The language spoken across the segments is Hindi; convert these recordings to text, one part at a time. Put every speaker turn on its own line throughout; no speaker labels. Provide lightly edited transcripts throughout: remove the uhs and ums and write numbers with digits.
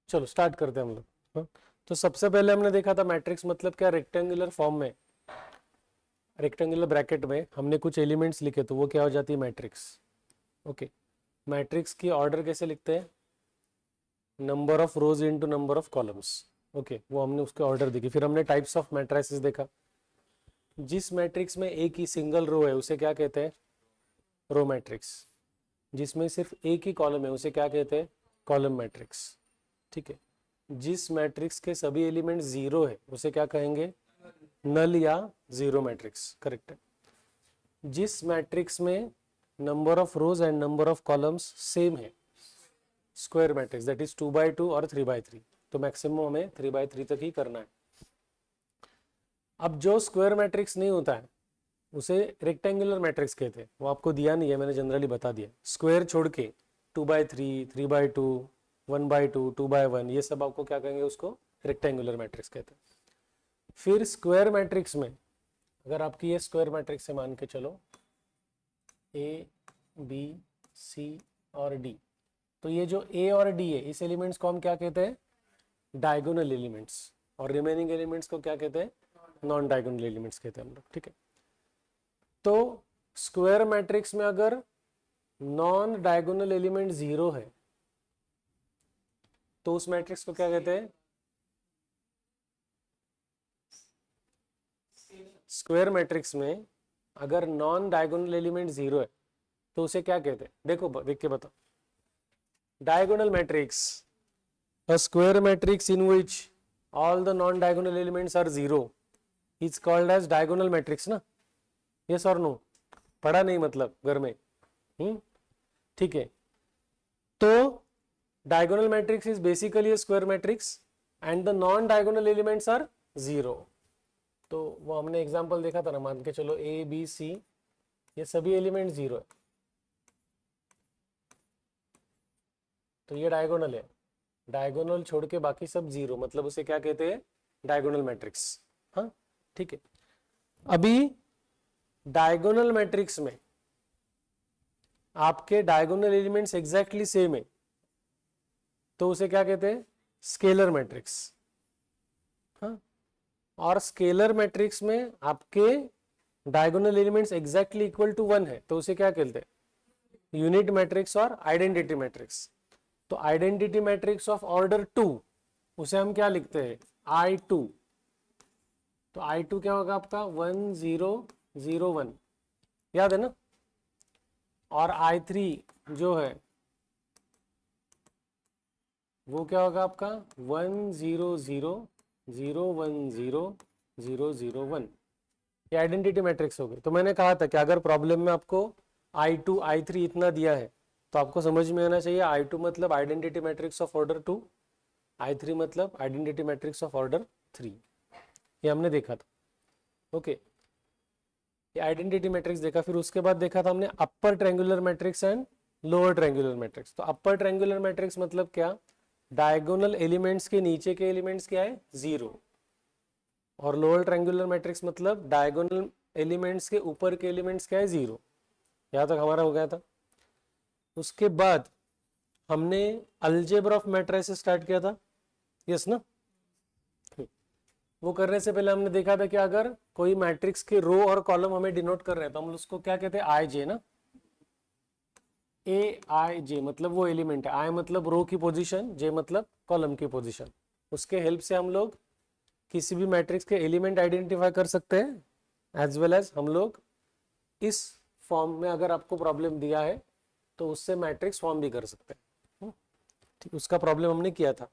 चलो स्टार्ट करते हैं हम लोग। हाँ? तो सबसे पहले हमने देखा था मैट्रिक्स मतलब क्या, रेक्टेंगुलर फॉर्म में, रेक्टेंगुलर ब्रैकेट में हमने कुछ एलिमेंट्स लिखे तो वो क्या हो जाती है, मैट्रिक्स। ओके, मैट्रिक्स की ऑर्डर कैसे लिखते हैं, number of rose into number of columns. Okay, वो हमने उसके ऑर्डर देखी। फिर हमने टाइप्स ऑफ मैट्रिसेस देखा। जिस मैट्रिक्स में एक ही सिंगल रो है उसे क्या कहते हैं, रो मैट्रिक्स। जिसमें सिर्फ एक ही कॉलम है उसे क्या कहते हैं, कॉलम मैट्रिक्स। ठीक है। जिस मैट्रिक्स के सभी एलिमेंट जीरो है उसे क्या कहेंगे, नल या जीरो मैट्रिक्स। करेक्ट है। जिस मैट्रिक्स में number of rows and number of columns same है, square matrix, that is 2x2 और 3x3। तो मैक्सिमम हमें 3x3 तक ही करना है। अब जो स्क्वायर मैट्रिक्स नहीं होता है उसे रेक्टेंगुलर मैट्रिक्स कहते हैं। वो आपको दिया नहीं है, मैंने जनरली बता दिया। स्क्वायर छोड़ के 2x3, 3x2, 1x2, 2x1, ये सब आपको क्या कहेंगे, उसको रेक्टेंगुलर मैट्रिक्स कहते हैं। फिर स्क्वायर मैट्रिक्स में अगर आपकी ये स्क्वायर मैट्रिक्स है, मान के चलो ए बी सी और डी, तो ये जो ए और डी है इस एलिमेंट्स को हम क्या कहते हैं, डायगोनल एलिमेंट्स। और रिमेनिंग एलिमेंट्स को क्या कहते हैं, नॉन डायगोनल एलिमेंट्स कहते हैं हम लोग। ठीक है। तो स्क्वायर मैट्रिक्स में अगर नॉन डायगोनल एलिमेंट जीरो है तो उस मैट्रिक्स को क्या कहते हैं, स्क्वायर मैट्रिक्स में अगर नॉन डायगोनल एलिमेंट जीरो है तो उसे क्या कहते हैं, देखो देख के बताओ। Diagonal matrix, a square matrix in which all the non diagonal elements are zero is called as diagonal matrix ना, yes or no, पढ़ा नहीं मतलब घर में। ठीक है। तो diagonal matrix is basically a square matrix and the non diagonal elements are zero। तो वो हमने एग्जांपल देखा था ना, मान के चलो ए बी सी ये सभी एलिमेंट जीरो है तो ये डायगोनल है। डायगोनल छोड़ के बाकी सब जीरो, मतलब उसे क्या कहते हैं, डायगोनल मैट्रिक्स। हाँ ठीक है। अभी डायगोनल मैट्रिक्स में आपके डायगोनल एलिमेंट्स एग्जैक्टली सेम है तो उसे क्या कहते हैं, स्केलर मैट्रिक्स। हाँ, और स्केलर मैट्रिक्स में आपके diagonal elements exactly equal to 1 है तो उसे क्या कहते हैं, यूनिट मैट्रिक्स और आइडेंटिटी मैट्रिक्स। तो आइडेंटिटी मैट्रिक्स ऑफ ऑर्डर 2 उसे हम क्या लिखते हैं, I2। तो I2 क्या होगा आपका, 1 0 0 1, याद है ना। और I3 जो है वो क्या होगा आपका, 1 0 0 0 1 0 0 0 1। ये आइडेंटिटी मैट्रिक्स हो गए। तो मैंने कहा था कि अगर प्रॉब्लम में आपको I2 I3 इतना दिया है तो आपको समझ में आना चाहिए I2 मतलब identity matrix of order 2, I3 मतलब आइडेंटिटी मैट्रिक्स ऑफ ऑर्डर 3। ये हमने देखा था। ओके, ये आइडेंटिटी मैट्रिक्स देखा। फिर उसके बाद देखा था हमने upper triangular matrix and lower triangular matrix. तो अपर ट्रायंगुलर मैट्रिक्स मतलब क्या, डायगोनल एलिमेंट्स के नीचे के एलिमेंट्स क्या है, जीरो। और लोअर ट्रायंगुलर मैट्रिक्स मतलब डायगोनल एलिमेंट्स के ऊपर के एलिमेंट्स क्या है, जीरो। यहां तक हमारा हो गया था। उसके बाद हमने अलजेब्रा ऑफ मैट्रिसेस स्टार्ट किया था, यस ना। वो करने से पहले हमने देखा था कि अगर कोई मैट्रिक्स के रो और कॉलम हमें डिनोट कर रहे हैं तो हम उसको क्या कहते हैं, आई जे ना। ए आई जे मतलब वो एलिमेंट है, आई मतलब रो की पोजीशन, जे मतलब कॉलम की पोजीशन। उसके हेल्प से हम लोग किसी भी मैट्रिक्स के एलिमेंट आइडेंटिफाई कर सकते हैं, एज वेल एज हम लोग इस फॉर्म में अगर आपको प्रॉब्लम दिया है तो उससे मैट्रिक्स फॉर्म भी कर सकते हैं। ठीक, उसका प्रॉब्लम हमने किया था।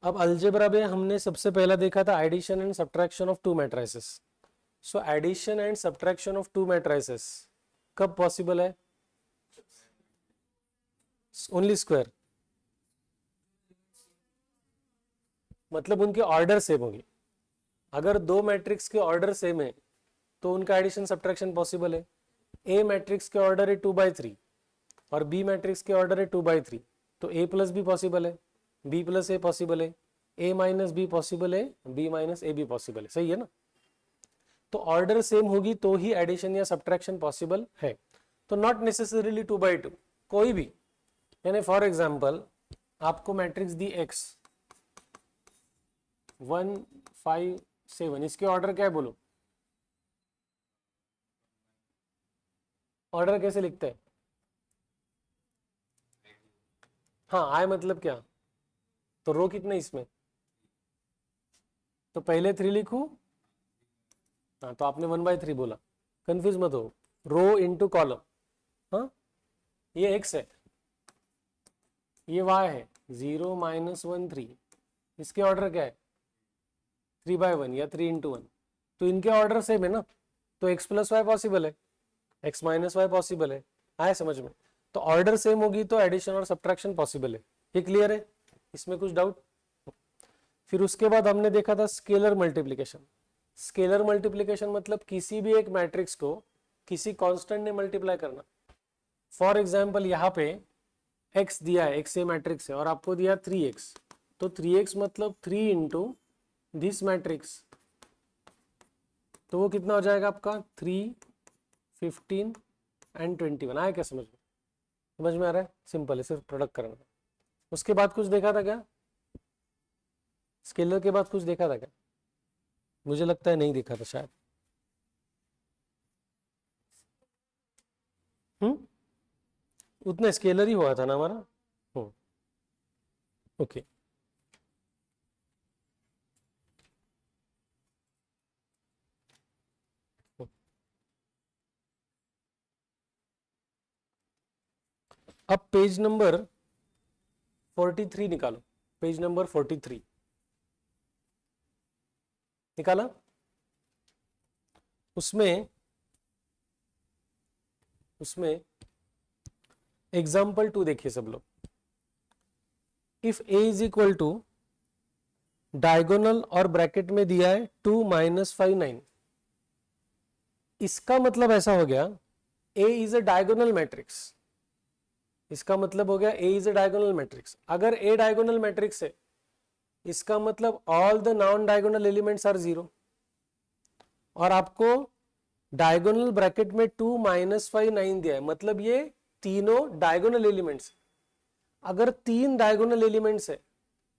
अब अलजेब्रा में हमने सबसे पहला देखा था addition and subtraction of two matrices. So addition and subtraction of two matrices कब पॉसिबल है, ओनली स्क्वायर, मतलब उनके ऑर्डर सेम होगी। अगर दो मैट्रिक्स के ऑर्डर सेम है तो उनका एडिशन सब्ट्रैक्शन पॉसिबल है। ए मैट्रिक्स के ऑर्डर है 2/3 और बी मैट्रिक्स के ऑर्डर है 2/3, तो ए प्लस बी पॉसिबल है, बी प्लस ए पॉसिबल है, ए माइनस बी पॉसिबल है, B minus A B possible है। सही है ना। तो ऑर्डर सेम होगी तो ही एडिशन या सब्ट्रैक्शन पॉसिबल है। तो नॉट नेसेसरीली 2/2, कोई भी, यानी फॉर एग्जाम्पल आपको मैट्रिक्स दी x 1 5 7, इसके ऑर्डर क्या है बोलो, ऑर्डर कैसे लिखते हैं? हाँ आई मतलब क्या, तो रो कितने इसमें, तो पहले 3 लिखूं, हाँ तो आपने 1/3 बोला, कंफ्यूज मत हो, रो इंटू कॉलम, हाँ ये x है, ये y है, 0 -1 3, इसके ऑर्डर क्या है 3/1 या 3 × 1, तो इनके ऑर्डर सेम है ना, तो x + y पॉसिबल है, x - y पॉसिबल है, आया समझ में, तो ऑर्डर सेम होगी तो एडिशन और सब्ट्रैक्शन पॉसिबल है, ये क्लियर है, इसमें कुछ डाउट? फिर उसके बाद हमने देखा था स्केलर मल्टीप्लिकेशन। स्केलर मल्टीप्लिकेशन मतलब किसी भी एक मैट्रिक्स को किसी कांस्टेंट ने मल्टीप्लाई करना। फॉर एग्जांपल यहाँ पे x दिया है, x ये मैट्रिक्स है और आपको दिया 3x, तो 3x मतलब 3 इंटू दिस मैट्रिक्स, तो वो कितना हो जाएगा आपका 3 15 एंड 21, आया क्या समझ में? समझ में आ रहा है, सिंपल है, सिर्फ प्रोडक्ट करना। उसके बाद कुछ देखा था क्या, स्केलर के बाद कुछ देखा था क्या? मुझे लगता है नहीं देखा था शायद। उतना स्केलर ही हुआ था ना हमारा। ओके, अब पेज नंबर 43 निकालो, पेज नंबर 43 निकाला, उसमें उसमें एग्जाम्पल 2 देखिए सब लोग। If a is equal to diagonal और ब्रैकेट में दिया है 2 - 5 9, इसका मतलब ऐसा हो गया a is a diagonal matrix, इसका मतलब हो गया a is a diagonal matrix. अगर a डायगोनल मैट्रिक्स है इसका मतलब all the non diagonal elements are 0, और आपको डायगोनल ब्रैकेट में 2 - 5 9 दिया है, मतलब ये तीनों डायगोनल एलिमेंट्स। अगर 3 डायगोनल एलिमेंट्स है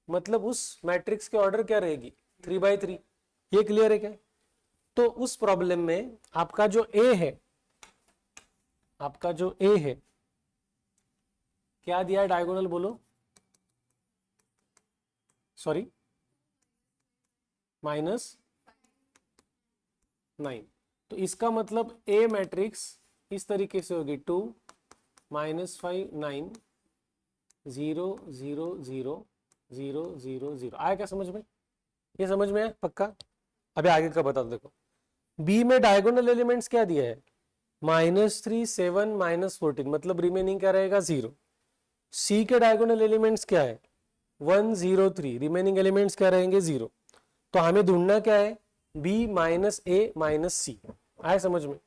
मतलब उस मैट्रिक्स के ऑर्डर क्या रहेगी 3/3, ये क्लियर है क्या? तो उस प्रॉब्लम में आपका जो ए है, आपका जो ए है क्या दिया है डायगोनल बोलो, सॉरी -9, तो इसका मतलब ए मैट्रिक्स इस तरीके से होगी 2 -5 9 0 0 0 0 0 0, आया क्या समझ में? ये समझ में है पक्का? अभी आगे का बता दो, देखो बी में डायगोनल एलिमेंट्स क्या दिया है -3 7 -14, मतलब रिमेनिंग क्या रहेगा 0। सी के डायगोनल एलिमेंट्स क्या है 1 0 3, रिमेनिंग एलिमेंट्स क्या रहेंगे 0। तो हमें ढूंढना क्या है b - a - c, आए समझ में?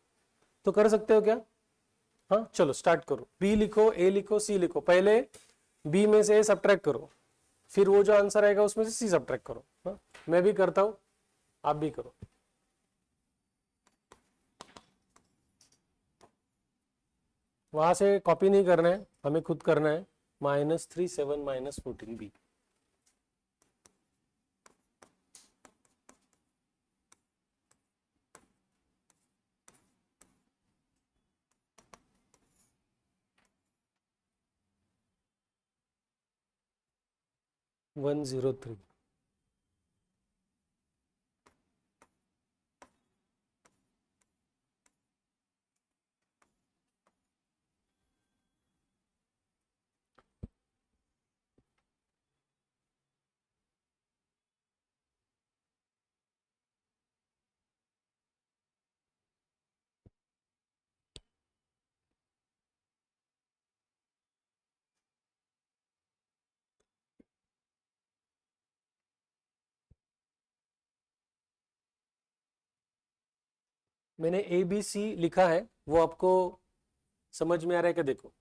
तो कर सकते हो क्या? हाँ चलो स्टार्ट करो, b लिखो, a लिखो, c लिखो, पहले b में से a सब्ट्रैक्ट करो, फिर वो जो आंसर आएगा उसमें से c सब्ट्रैक्ट करो। हाँ? मैं भी करता हूं, आप भी करो। वहां से कॉपी नहीं करना है, हमें खुद करना है। -3 7 -14 b, 1 0 3। मैंने ए बी सी लिखा है, वो आपको समझ में आ रहा है क्या? देखो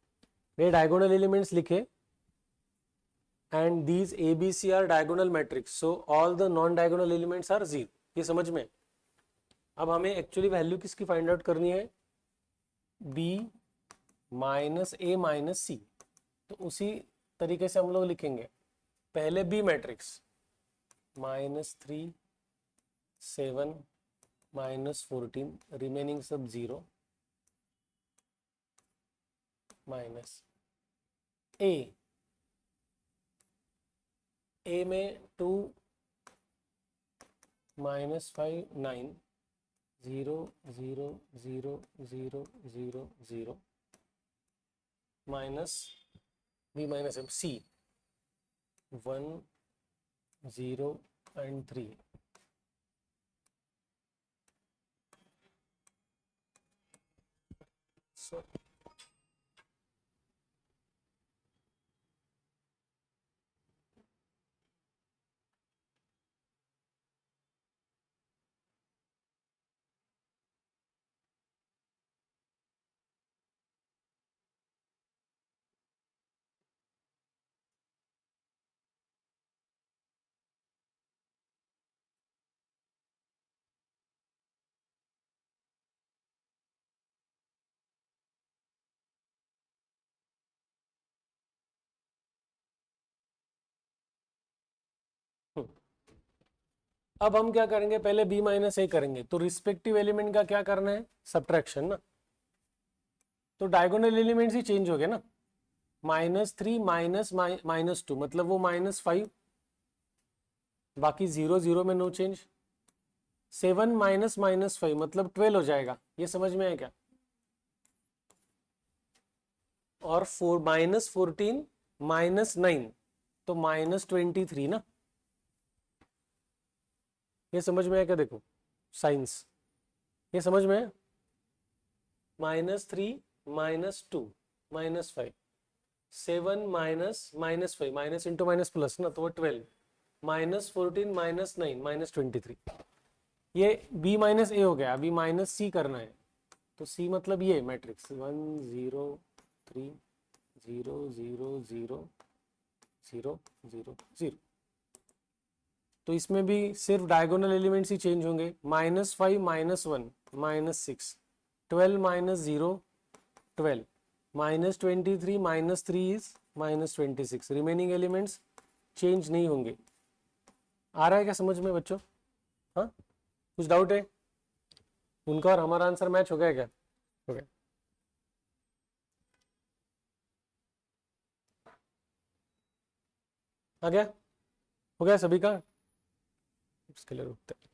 ये डायगोनल एलिमेंट्स लिखे and these ABC are diagonal matrix, so all the non diagonal elements are 0, ये समझ में? अब हमें एक्चुअली वैल्यू किसकी फाइंड आउट करनी है b - a - c, तो उसी तरीके से हम लोग लिखेंगे। पहले बी मैट्रिक्स -3 7 -14 रिमेनिंग सब 0 माइनस ए में 2 -5 9 0 0 0 0 0 0 minus B minus M C 1 0 and 3 so अब हम क्या करेंगे, पहले बी माइनस ए करेंगे, तो रिस्पेक्टिव एलिमेंट का क्या करना है, सब्ट्रैक्शन ना। तो डायगोनल एलिमेंट्स ही चेंज हो गए ना, -3 -2 मतलब वो -5, बाकी 0 0 में नो चेंज। 7 -5 मतलब 12 हो जाएगा, ये समझ में आया क्या। और 14 -9 तो -23 ना, ये समझ में आया क्या। देखो साइंस ये समझ में है। -3 -2 -5 7 -5 माइनस इंटू माइनस प्लस ना, तो वो 12 -14 -9 -23। ये बी माइनस ए हो गया, अभी माइनस सी करना है। तो सी मतलब ये मैट्रिक्स 1 0 3 0 0 0 0 0 0। तो इसमें भी सिर्फ डायगोनल एलिमेंट्स ही चेंज होंगे। -5 -1 -6 12 -0 12 -23 -3 इज -26। रिमेनिंग एलिमेंट्स चेंज नहीं होंगे। आ रहा है क्या समझ में बच्चों। हाँ कुछ डाउट है उनका और हमारा आंसर मैच हो गया क्या। हो गया। आ गया, हो गया सभी का। इसके लिए रुकते हैं।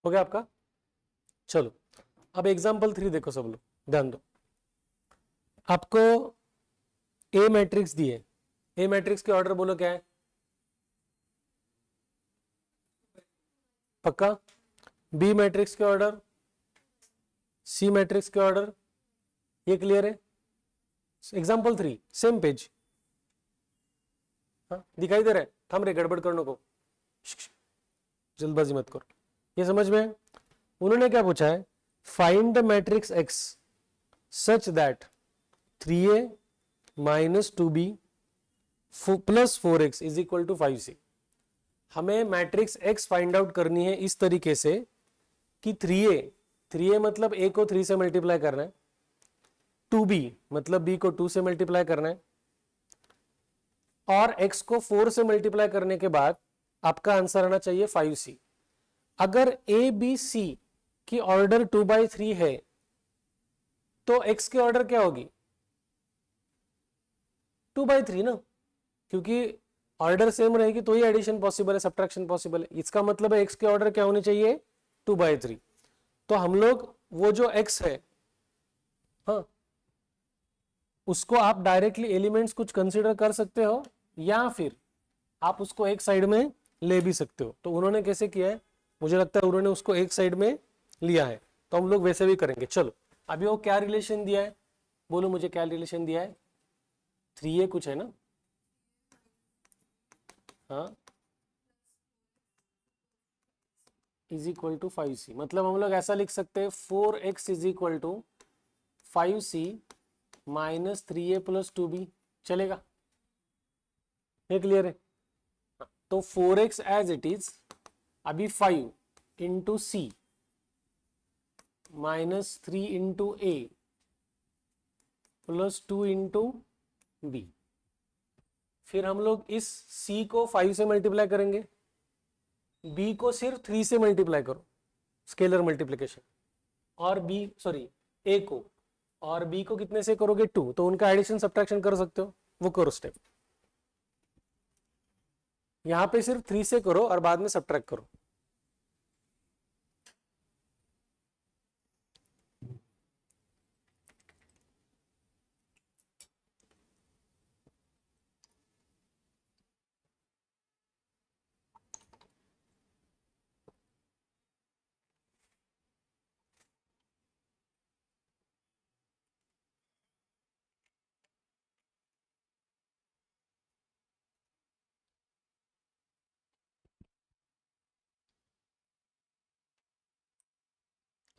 हो गया आपका। चलो अब एग्जाम्पल 3 देखो सब लोग, ध्यान दो। आपको ए मैट्रिक्स दिए, ए मैट्रिक्स के ऑर्डर बोलो क्या है, पक्का। बी मैट्रिक्स के ऑर्डर, सी मैट्रिक्स के ऑर्डर, ये क्लियर है। Example 3 same page. हाँ दिखाई दे रहा है, थम रे गड़बड़ करने को, जल्दबाजी मत करो। ये समझ में है? उन्होंने क्या पूछा है, find the matrix X such that 3a - 2b + 4x is equal to 5c। हमें मैट्रिक्स x फाइंड आउट करनी है इस तरीके से कि 3a मतलब a को 3 से मल्टीप्लाई करना है, 2b मतलब b को 2 से मल्टीप्लाई करना है, और x को 4 से मल्टीप्लाई करने के बाद आपका आंसर आना चाहिए 5c। अगर a b c की ऑर्डर 2/3 है तो x की ऑर्डर क्या होगी, 2/3 ना, क्योंकि ऑर्डर सेम रहेगी तो ही एडिशन पॉसिबल है, सब्ट्रैक्शन पॉसिबल है। इसका मतलब है x के ऑर्डर क्या होने चाहिए, 2/3। तो हम लोग वो जो x है, हाँ उसको आप डायरेक्टली एलिमेंट्स कुछ कंसीडर कर सकते हो, या फिर आप उसको एक साइड में ले भी सकते हो। तो उन्होंने कैसे किया है, मुझे लगता है उन्होंने उसको एक साइड में लिया है, तो हम लोग वैसे भी करेंगे। चलो अभी वो क्या रिलेशन दिया है, बोलो मुझे क्या रिलेशन दिया है। 3a कुछ है ना, हाँ इज इक्वल टू 5c, मतलब हम लोग ऐसा लिख सकते हैं 4x is equal to 5c minus 3a plus 2b। चलेगा? ये क्लियर है? तो 4x एज इट इज, अभी 5 इंटू सी माइनस 3 इंटू ए प्लस 2 इंटू बी। फिर हम लोग इस c को 5 से मल्टीप्लाई करेंगे, b को सिर्फ 3 से मल्टीप्लाई करो, स्केलर मल्टीप्लिकेशन, और b सॉरी a को, और b को कितने से करोगे 2, तो उनका एडिशन सब्ट्रैक्शन कर सकते हो, वो करो स्टेप। यहां पे सिर्फ 3 से करो और बाद में सब्ट्रैक्ट करो।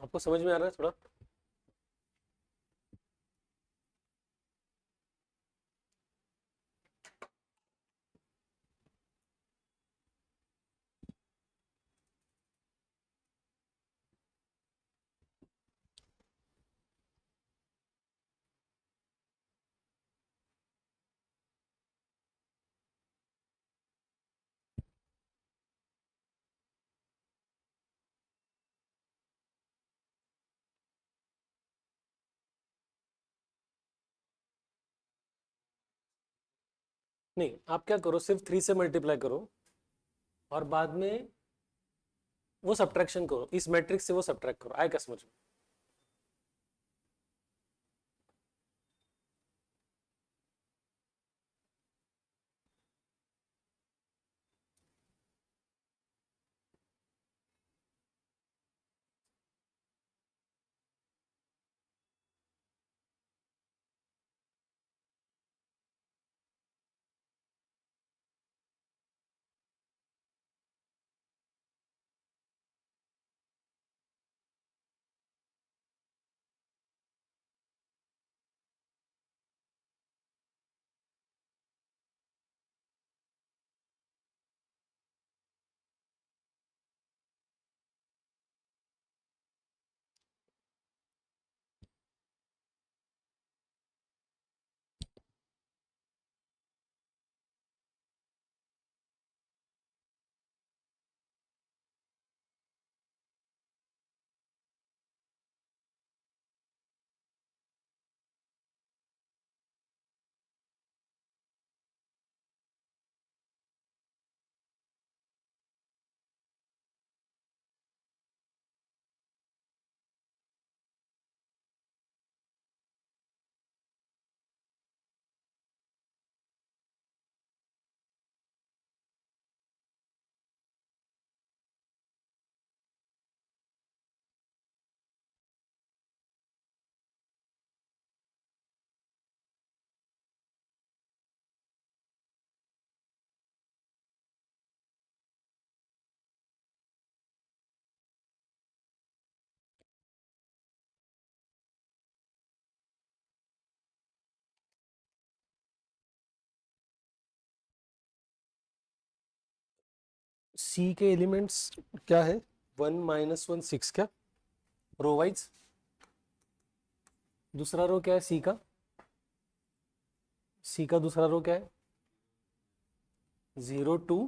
आपको समझ में आ रहा है थोड़ा? नहीं, आप क्या करो, सिर्फ 3 से मल्टीप्लाई करो और बाद में वो सब्ट्रैक्शन करो, इस मैट्रिक्स से वो सब्ट्रैक्ट करो, आएगा समझ में? सी के एलिमेंट्स क्या है? 1 माइनस 1 6, क्या रो वाइज? दूसरा रो क्या है सी का? सी का दूसरा रो क्या है? 0 2।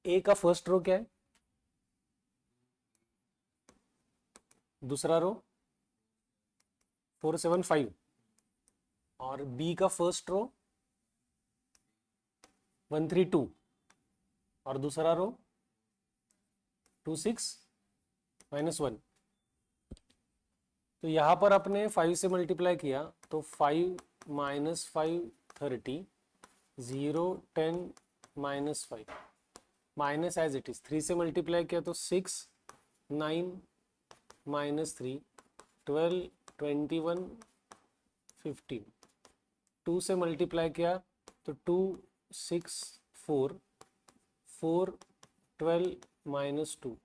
ए का फर्स्ट रो क्या है? दूसरा रो 4 7 5, और बी का फर्स्ट रो 1 3 2, और दूसरा रो 2 6 -1। तो यहां पर अपने 5 से मल्टीप्लाई किया तो 5 minus 5 30, 0 10 -5, minus as it is 3 से मल्टीप्लाई किया तो 6 9 -3 12 21 15, 2 से मल्टीप्लाई किया तो 2 6 4, 4, 12 माइनस 2।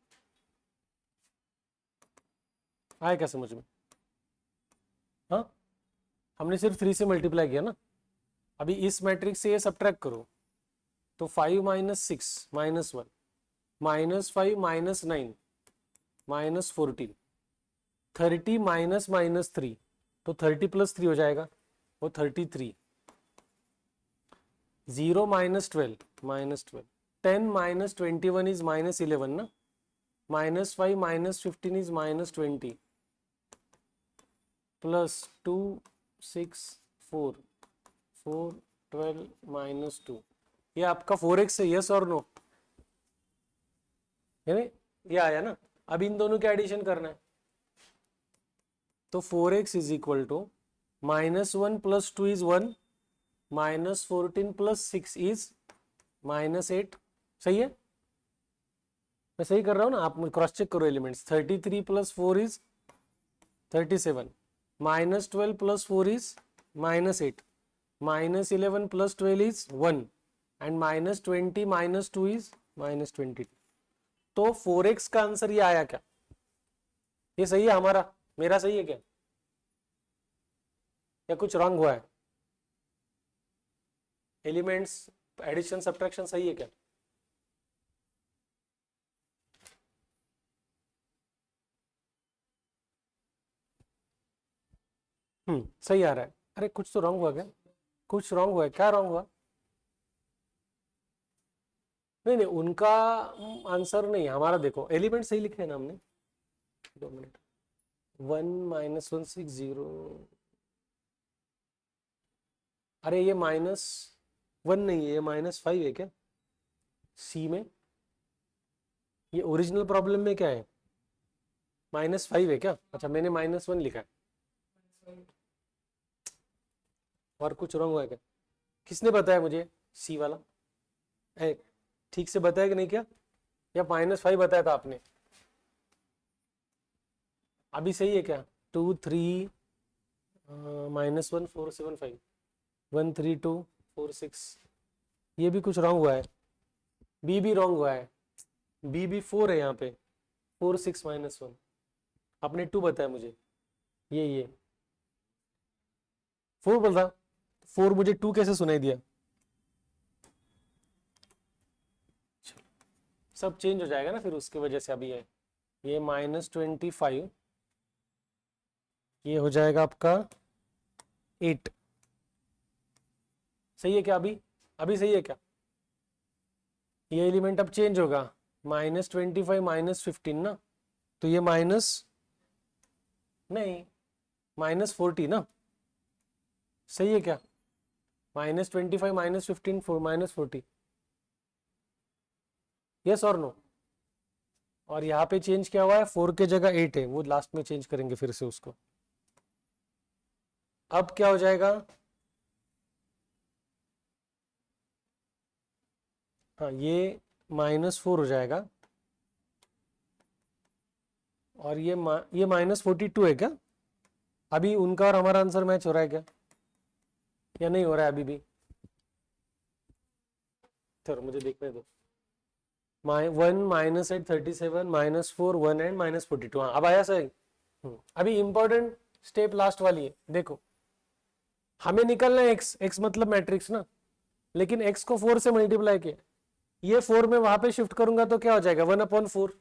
आया क्या समझ में? हाँ, हमने सिर्फ 3 से मल्टीप्लाई किया ना। अभी इस मैट्रिक्स से ये सब्ट्रैक्ट करो तो 5 minus 6 minus 1 minus 5 minus 9 minus 14, 30 minus minus 3 तो 30 प्लस 3 हो जाएगा वो 33, 0 minus 12 minus 12, 10 minus 21 is minus 11 ना, minus 5 minus 15 is minus 20 plus 2 6 4 4 12 minus 2। ये आपका 4x है, यस और नो? ये आया ना। अब इन दोनों के एडिशन करना है तो 4x is equal to -1 plus 2 is 1, -14 plus 6 is -8। सही है? मैं सही कर रहा हूं ना? आप क्रॉस चेक करो elements. 33 plus 4 is 37, -12 plus 4 is -8, -11 plus 12 is 1 and -20 minus 2 is -22। तो 4x का आंसर ये आया क्या? ये सही है हमारा? मेरा सही है क्या या कुछ रॉन्ग हुआ है? एलिमेंट्स एडिशन सब्ट्रैक्शन सही है क्या? सही आ रहा है। अरे कुछ तो रॉन्ग हुआ क्या? कुछ रॉन्ग हुआ है क्या? रॉन्ग हुआ? नहीं नहीं, उनका आंसर नहीं, हमारा देखो एलिमेंट सही लिखे है ना हमने। 2 मिनट, 1 -1 6 0। अरे ये -1 नहीं है, ये -5 है क्या सी में? ये ओरिजिनल प्रॉब्लम में क्या है? -5 है क्या? अच्छा, मैंने -1 लिखा है। और कुछ रॉन्ग हुआ है क्या? किसने बताया मुझे सी वाला? ठीक से बताया कि नहीं क्या? या -5 बताया था आपने? अभी सही है क्या? 2 3 -1 4 7 5 1 3 2 4 6। ये भी कुछ रॉन्ग हुआ है। बी भी रॉन्ग हुआ है। बी भी 4 है यहाँ पे। 4 6 -1 आपने 2 बताया मुझे। ये 4 बोल रहा। 4 मुझे 2 कैसे सुनाई दिया? सब चेंज हो जाएगा ना फिर उसकी वजह से। अभी है ये -25, ये हो जाएगा आपका 8। सही है क्या अभी? अभी सही है क्या? ये एलिमेंट अब चेंज होगा, -25 -15 ना, तो ये माइनस नहीं -40 ना। सही है क्या? -25 -15 -40, यस और नो? और यहाँ पे चेंज क्या हुआ है? 4 के जगह 8 है, वो लास्ट में चेंज करेंगे फिर से उसको। अब क्या हो जाएगा? हाँ, ये -4 हो जाएगा और ये -42 है क्या? अभी उनका और हमारा आंसर मैच हो रहा है क्या या नहीं हो रहा है अभी भी? चलो मुझे देखने दो। 1 -8 37 -4 1 एंड -42। हाँ, अब आया सही। अभी इंपॉर्टेंट स्टेप लास्ट वाली है, देखो। हमें निकलना है x, x मतलब मैट्रिक्स ना, लेकिन x को 4 से मल्टीप्लाई किया। ये 4 में वहां पे शिफ्ट करूंगा तो क्या हो जाएगा? 1/4।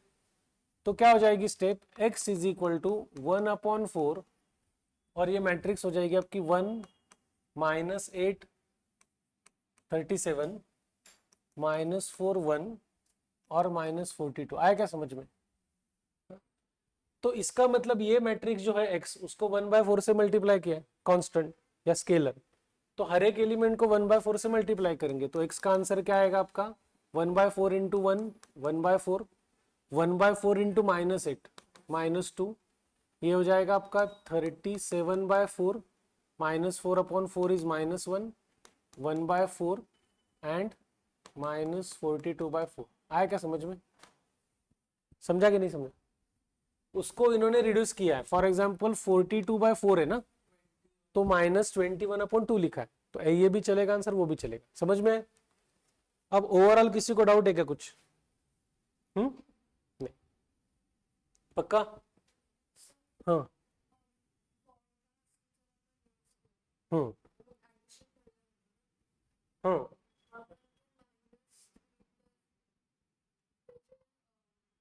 तो क्या हो जाएगी step? x is equal to 1/4 और ये मैट्रिक्स हो जाएगी आपकी 1 -8 37 -4 1 और -42। आया क्या समझ में? तो इसका मतलब ये मैट्रिक्स जो है x, उसको 1/4 से मल्टीप्लाई किया है, कांस्टेंट या स्केलर। तो हर एक एलिमेंट को 1/4 से मल्टीप्लाई करेंगे तो x का आंसर क्या आएगा आपका? 1/4 इंटू 1 1/4, 1/4 इंटू -8 -2, ये हो जाएगा आपका 37/4, -4/4 इज -1, 1/4 एंड -42/4। आया क्या समझ में? समझा कि नहीं समझा? उसको इन्होंने रिड्यूस किया है। फॉर एग्जाम्पल 42/4 है ना, तो -21/2 लिखा है, तो ये भी चलेगा आंसर, वो भी चलेगा। समझ में? अब ओवरऑल किसी को डाउट है क्या कुछ? नहीं, पक्का? हाँ। हम्म। हाँ,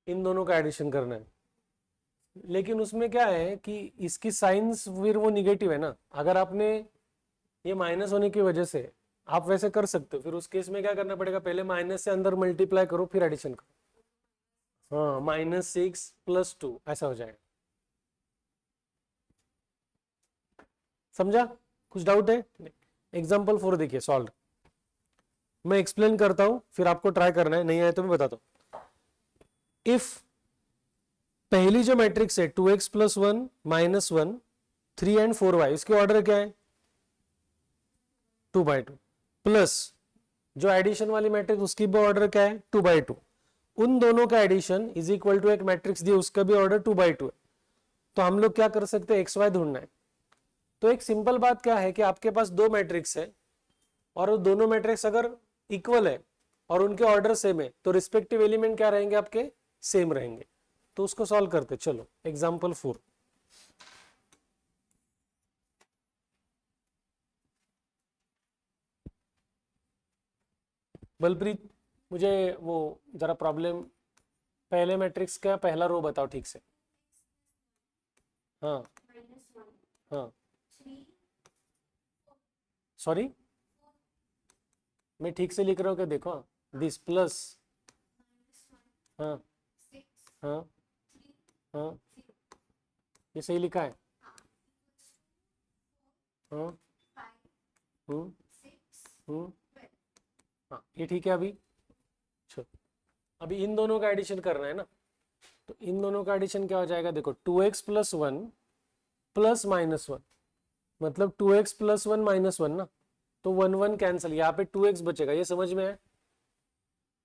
इन दोनों का एडिशन करना है, लेकिन उसमें क्या है कि इसकी साइंस फिर वो निगेटिव है ना। अगर आपने ये माइनस होने की वजह से, आप वैसे कर सकते हो, फिर उस केस में क्या करना पड़ेगा, पहले माइनस से अंदर मल्टीप्लाई करो फिर एडिशन करो। हाँ, -6 + 2 ऐसा हो जाएगा। समझा? कुछ डाउट है? एग्जाम्पल 4 देखिए सॉल्व। मैं एक्सप्लेन करता हूं, फिर आपको ट्राई करना है, नहीं आए तो मैं बताता हूं। इफ पहली जो मैट्रिक्स है 2x+1 -1 3 and 4y, इसके ऑर्डर क्या है? 2/2 प्लस जो एडिशन वाली मैट्रिक्स उसकी भी ऑर्डर क्या है? 2/2। उन दोनों का एडिशन इज इक्वल टू एक मैट्रिक्स दी, उसका भी ऑर्डर 2/2 है। तो हम लोग क्या कर सकते हैं, एक्स वाई ढूंढना है। तो एक सिंपल बात क्या है कि आपके पास दो मैट्रिक्स है और वो दोनों मैट्रिक्स अगर इक्वल है और उनके ऑर्डर सेम है तो रिस्पेक्टिव एलिमेंट क्या रहेंगे आपके? सेम रहेंगे। तो उसको सॉल्व करते, चलो एग्जाम्पल 4। बलप्रीत, मुझे वो जरा प्रॉब्लम, पहले मैट्रिक्स का पहला रो बताओ ठीक से। हाँ। हाँ। सॉरी, मैं ठीक से लिख रहा हूँ क्या? देखो, दिस प्लस। हाँ। हाँ। हाँ, ये सही लिखा है। हाँ। हम्म। हम्म। हाँ, ये ठीक है अभी। चलो, अभी इन दोनों का एडिशन करना है ना। तो इन दोनों का एडिशन क्या हो जाएगा, देखो 2x+1 प्लस -1, मतलब 2x+1 - 1 ना। तो 1 1 कैंसिल, यहाँ पे 2x बचेगा, ये समझ में है?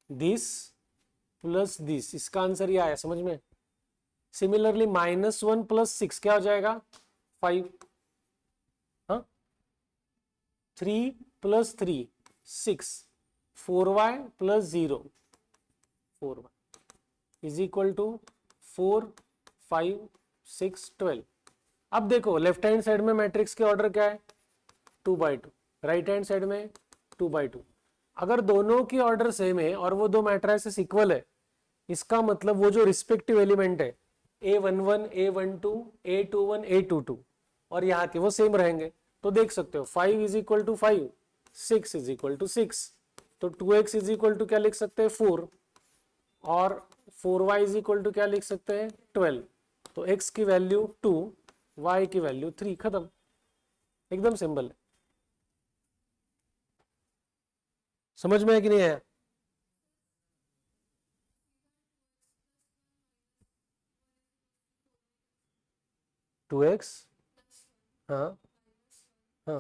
दिस प्लस दिस, इसका आंसर ये आया, समझ में? सिमिलरली -1 + 6 क्या हो जाएगा? 5। हाँ, 3 + 3 6, 4y + 0 4y is equal to 4 5 6 12। अब देखो लेफ्ट हैंड साइड में मैट्रिक्स के ऑर्डर क्या है? 2/2। राइट हैंड साइड में 2/2। अगर दोनों की ऑर्डर सेम है और वो दो मैट्रिसेस इक्वल है, इसका मतलब वो जो रिस्पेक्टिव एलिमेंट है A11 A12 A21 A22 और यहाँ के वो सेम रहेंगे। तो देख सकते हो 5 = 5, 6 = 6, तो 2x = क्या लिख सकते हैं? 4, और 4y = क्या लिख सकते हैं? 12। तो x की वैल्यू 2, y की वैल्यू 3, खत्म। एकदम सिंपल है। समझ में है कि नहीं आया? Two X. हाँ। हाँ।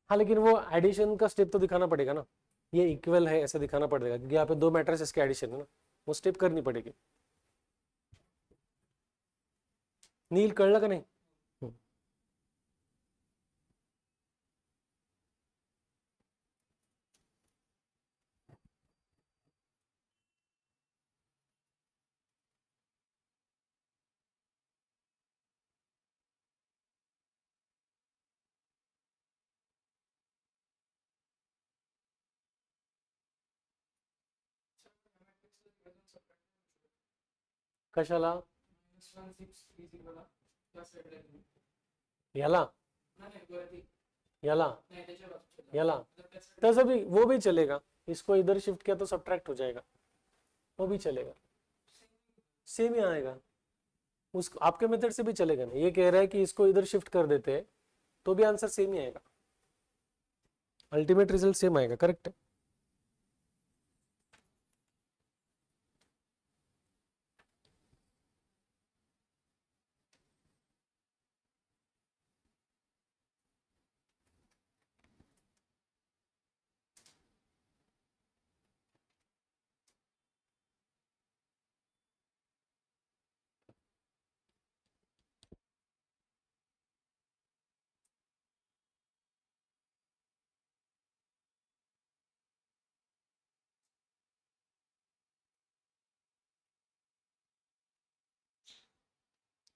हाँ, लेकिन वो एडिशन का स्टेप तो दिखाना पड़ेगा ना, ये इक्वल है ऐसा दिखाना पड़ेगा, क्योंकि यहाँ पे दो मैट्रिसेस के एडिशन है ना, वो स्टेप करनी पड़ेगी। नील कळलं का नहीं? हम्म। कशाला? याला? याला? याला? तसं भी वो भी चलेगा, इसको इधर शिफ्ट किया तो सब्ट्रैक्ट हो जाएगा, वो भी चलेगा, सेम ही आएगा। उस आपके मेथड से भी चलेगा ना, ये कह रहा है कि इसको इधर शिफ्ट कर देते हैं तो भी आंसर सेम ही आएगा, अल्टीमेट रिजल्ट सेम आएगा, करेक्ट है।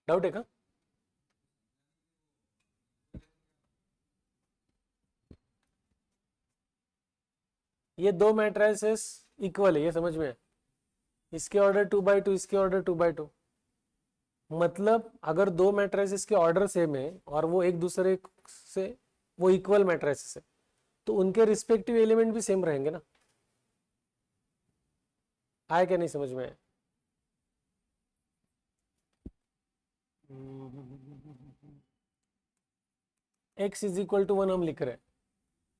डाउट है क्या? ये दो मैट्रिसेस इक्वल है, ये समझ में है? इसके ऑर्डर 2 by 2, इसके ऑर्डर 2 by 2। मतलब अगर दो मैट्रिसेस के ऑर्डर सेम है और वो एक दूसरे से वो इक्वल मैट्रिसेस है तो उनके रिस्पेक्टिव एलिमेंट भी सेम रहेंगे ना। आया क्या नहीं समझ में? x इज इक्वल टू 1 हम लिख रहे हैं,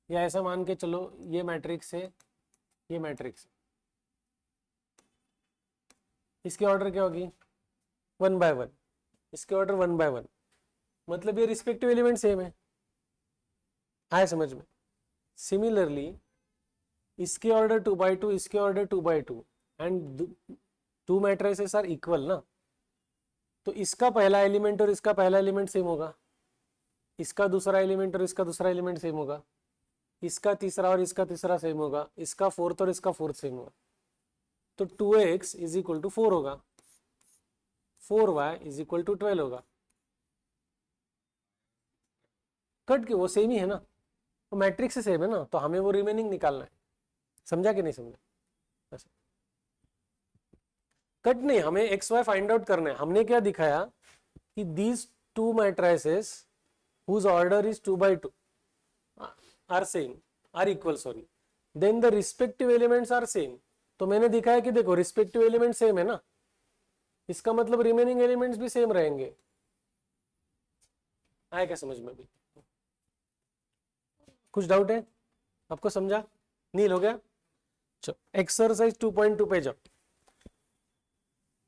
या ऐसा मान के चलो ये मैट्रिक्स है, ये मैट्रिक्स, इसकी ऑर्डर क्या होगी 1 by 1, इसके ऑर्डर 1 by 1, मतलब ये रिस्पेक्टिव एलिमेंट सेम है। आया समझ में? सिमिलरली इसके ऑर्डर 2 by 2, इसके order 2 by 2 and two matrices are equal ना, तो इसका पहला एलिमेंट और इसका पहला एलिमेंट सेम होगा, इसका दूसरा एलिमेंट और इसका दूसरा एलिमेंट सेम होगा, इसका तीसरा और इसका तीसरा सेम होगा, इसका फोर्थ और इसका फोर्थ सेम होगा। तो 2x इज इक्वल टू 4 होगा, 4y इज इक्वल टू 12 होगा। कट के वो सेम ही है ना, वो मैट्रिक्स से सेम है ना, तो हमें वो रिमेनिंग निकालना है। समझा कि नहीं समझा? कट नहीं, हमें एक्स वाई फाइंड आउट करना है। हमने क्या दिखाया कि these two matrices whose order is 2 by 2 are same, are equal, sorry, then the respective elements are same। तो मैंने दिखाया कि देखो रिस्पेक्टिव एलिमेंट सेम है ना, इसका मतलब रिमेनिंग एलिमेंट्स भी सेम रहेंगे। आया क्या समझ में? भी कुछ डाउट है आपको? समझा? नील हो गया? चलो एक्सरसाइज 2.2 पे जाओ,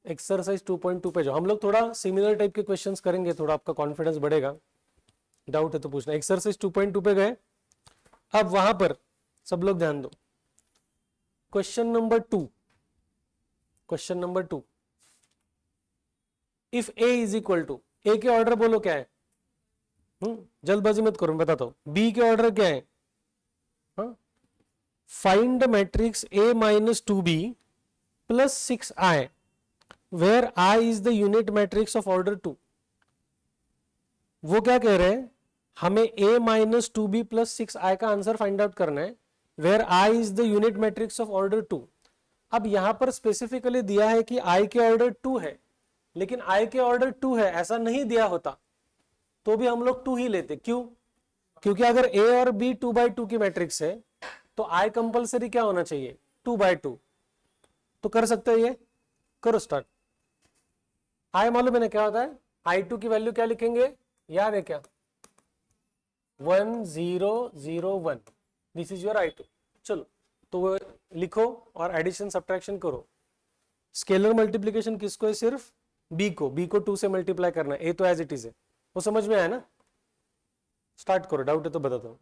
एक्सरसाइज 2.2 पे जाओ। हम लोग थोड़ा सिमिलर टाइप के क्वेश्चंस करेंगे, थोड़ा आपका कॉन्फिडेंस बढ़ेगा। डाउट है तो पूछना। एक्सरसाइज 2.2 पे गए, अब वहां पर सब लोग ध्यान दो। Question number 2, question number 2, if A is equal to, A के ऑर्डर बोलो क्या है? जल्दबाजी मत करो, मैं बताता हूं। बी के ऑर्डर क्या है? Find the matrix A minus 2b plus 6i where i is the unit matrix of order 2। वो क्या कह रहे हैं, हमें a minus 2b plus 6i का आंसर फाइंड आउट करना है where i is the unit matrix of order 2। अब यहां पर स्पेसिफिकली दिया है कि i के ऑर्डर 2 है, लेकिन i के ऑर्डर 2 है ऐसा नहीं दिया होता तो भी हम लोग 2 ही लेते। क्यों? क्योंकि अगर a और b 2 by 2 की मैट्रिक्स है तो i कंपलसरी क्या होना चाहिए 2 by 2। तो कर सकते हो, ये करो स्टार्ट। i मालूम है ना क्या होता है? i2 की वैल्यू क्या लिखेंगे, याद है क्या? 1001, दिस इज योर i2। चलो तो वो लिखो और एडिशन सब्ट्रैक्शन करो। स्केलर मल्टीप्लीकेशन किसको है? सिर्फ b को 2 से मल्टीप्लाई करना है, a तो एज इट इज है। वो समझ में आया ना? स्टार्ट करो, डाउट है तो बताता हूं।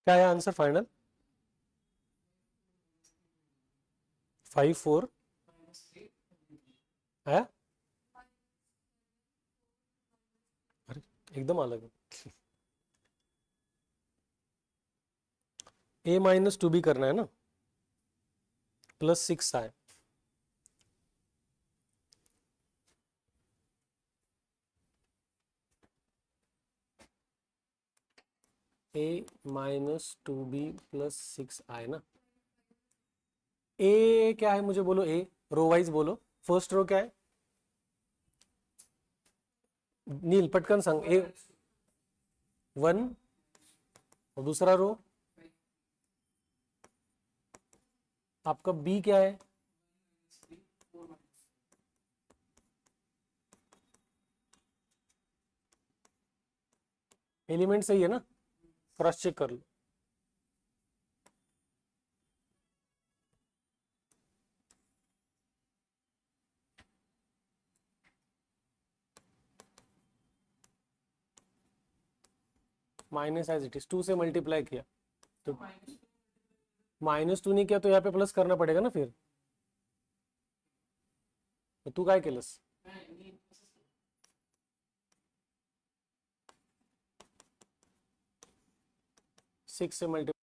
क्या है आंसर फाइनल? 5 4 है? अरे एकदम अलग है। a माइनस टू बी करना है ना, प्लस 6 आए। a minus two B plus 6 आए ना। ए क्या है मुझे बोलो, ए रो वाइज बोलो। फर्स्ट रो क्या है? नील पटकन सांग। ए 1, और दूसरा रो आपका बी क्या है? एलिमेंट सही है ना, क्रॉस चेक कर लो। माइनस एज इट इज, 2 से मल्टीप्लाई किया तो -2 नहीं किया तो यहाँ पे प्लस करना पड़ेगा ना फिर। तो तू काय केलंस? 6 से मल्टीप्लाई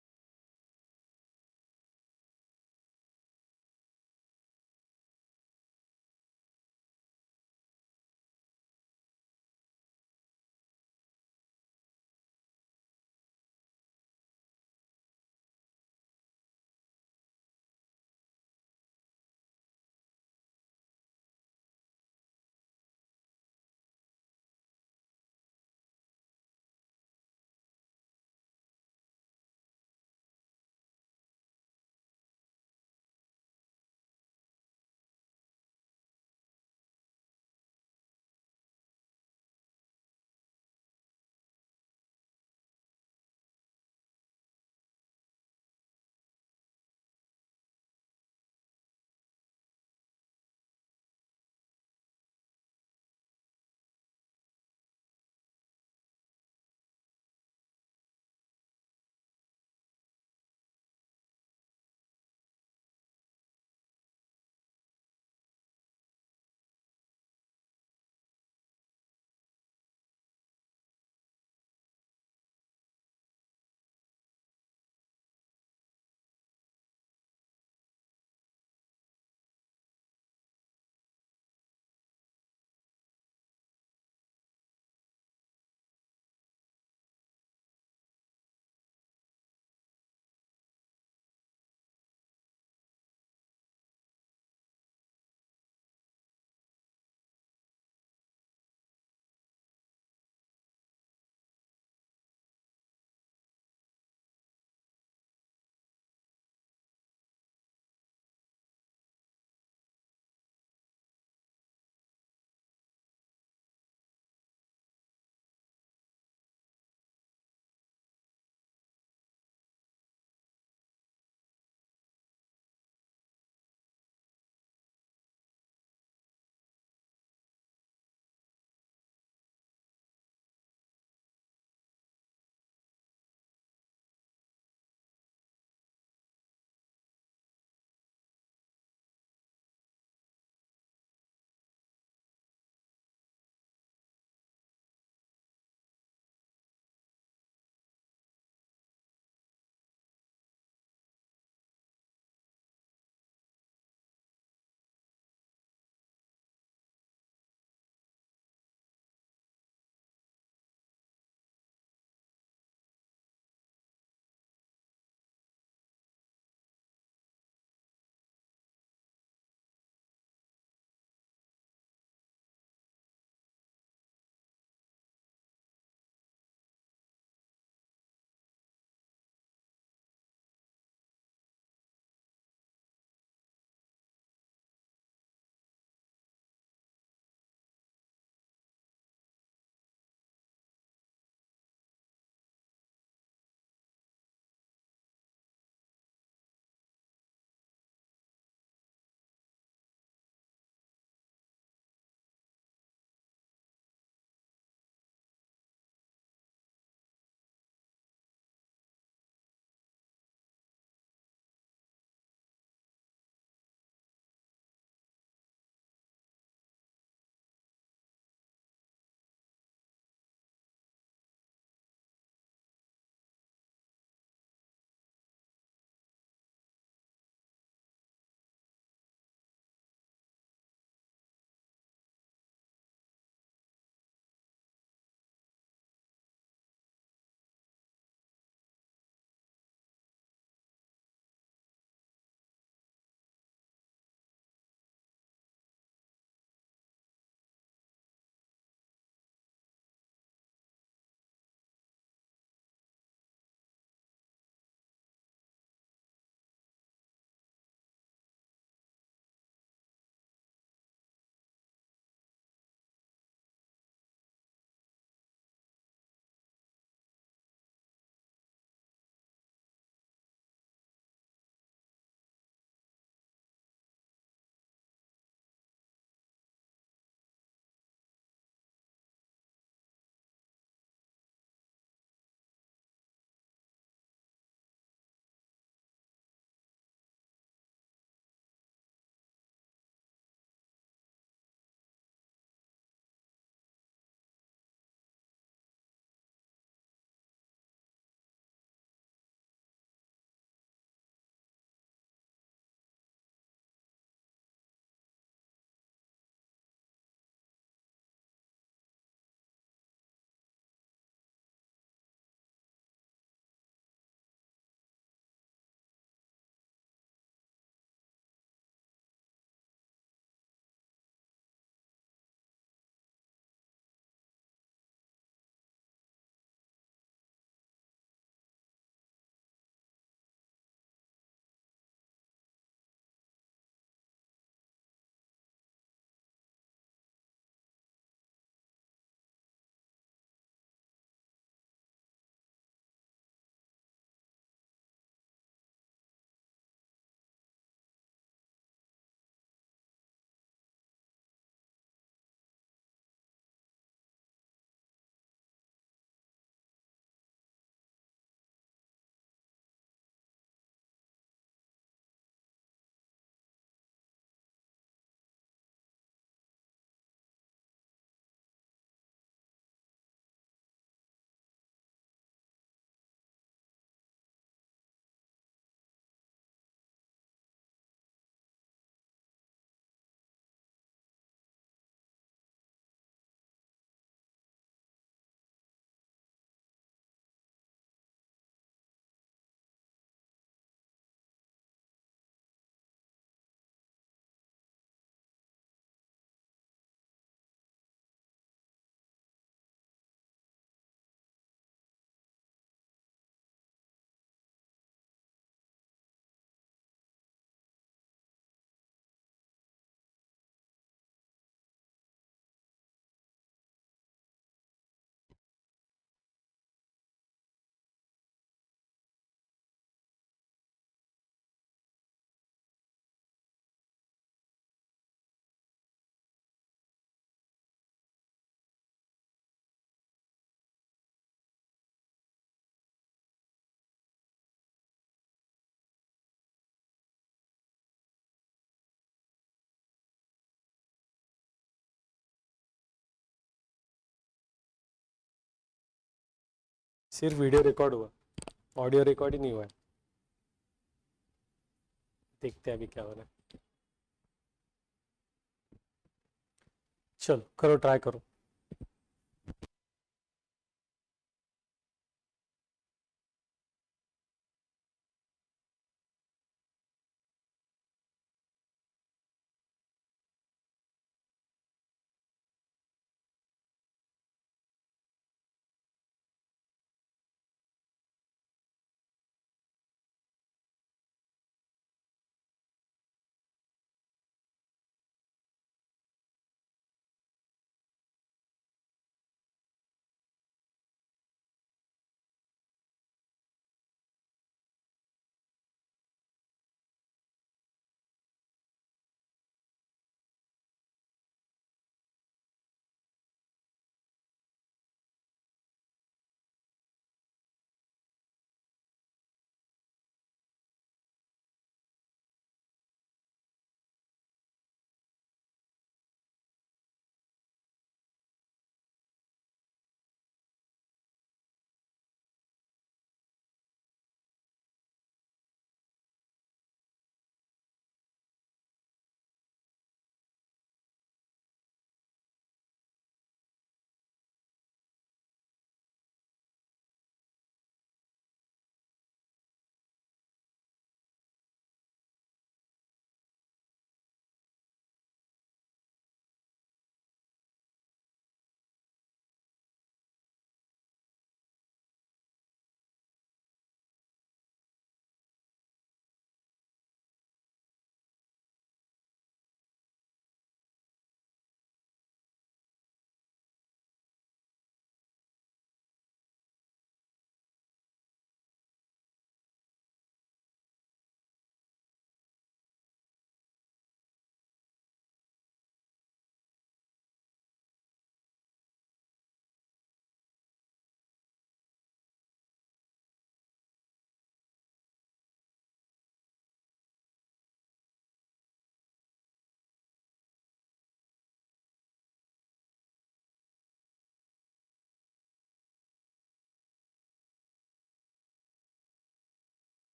सिर्फ वीडियो रिकॉर्ड हुआ, ऑडियो रिकॉर्ड ही नहीं हुआ है। देखते हैं अभी क्या हो रहा है। चलो करो, ट्राई करो।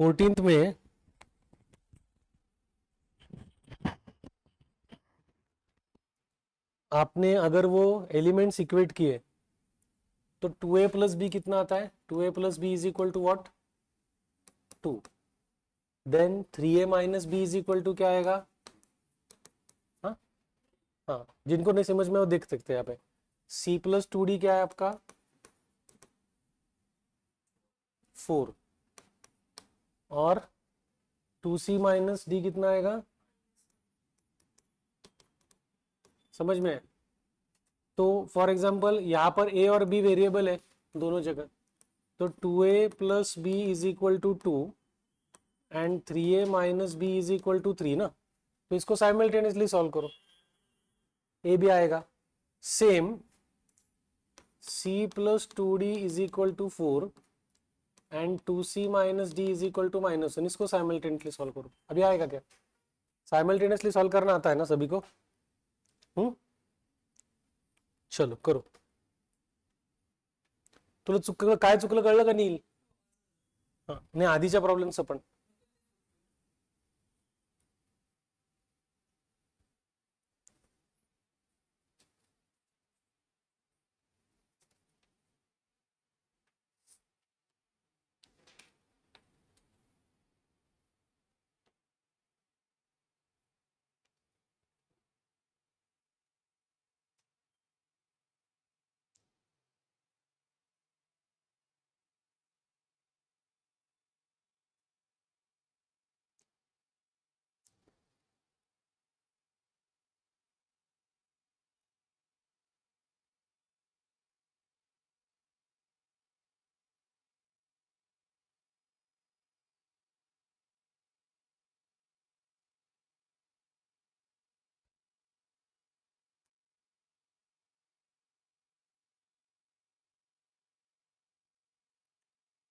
14th में आपने अगर वो एलिमेंट्स इक्वेट किए तो 2a प्लस बी कितना आता है? 2a plus b is equal to what? 2। Then 3a minus b is equal to क्या आएगा? हाँ हाँ, जिनको नहीं समझ में वो देख सकते हैं यहाँ पे। c प्लस 2d क्या है आपका? 4। और 2c माइनस डी कितना आएगा? समझ में? तो फॉर एग्जाम्पल यहाँ पर a और b वेरिएबल है दोनों जगह, तो 2a plus b is equal to 2 and 3a minus b is equal to 3 ना। तो इसको साइमल्टेनियसली सॉल्व करो, a भी आएगा। Same c plus 2d is equal to 4 and 2c minus d is equal to -1, इसको साइमल्टेनियसली सॉल्व करो। अभी आएगा क्या? साइमल्टेनियसली सॉल्व करना आता है ना सभी को? चलो करो। तुला चुकलं काय चुकलं कळलं का नील? हा नाही, आधीच्या प्रॉब्लेम्स पण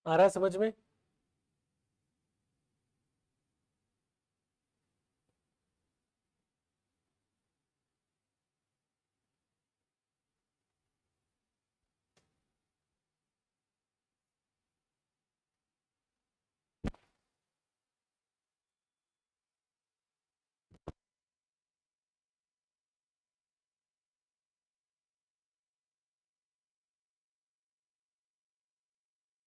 आ रहा है समझ में?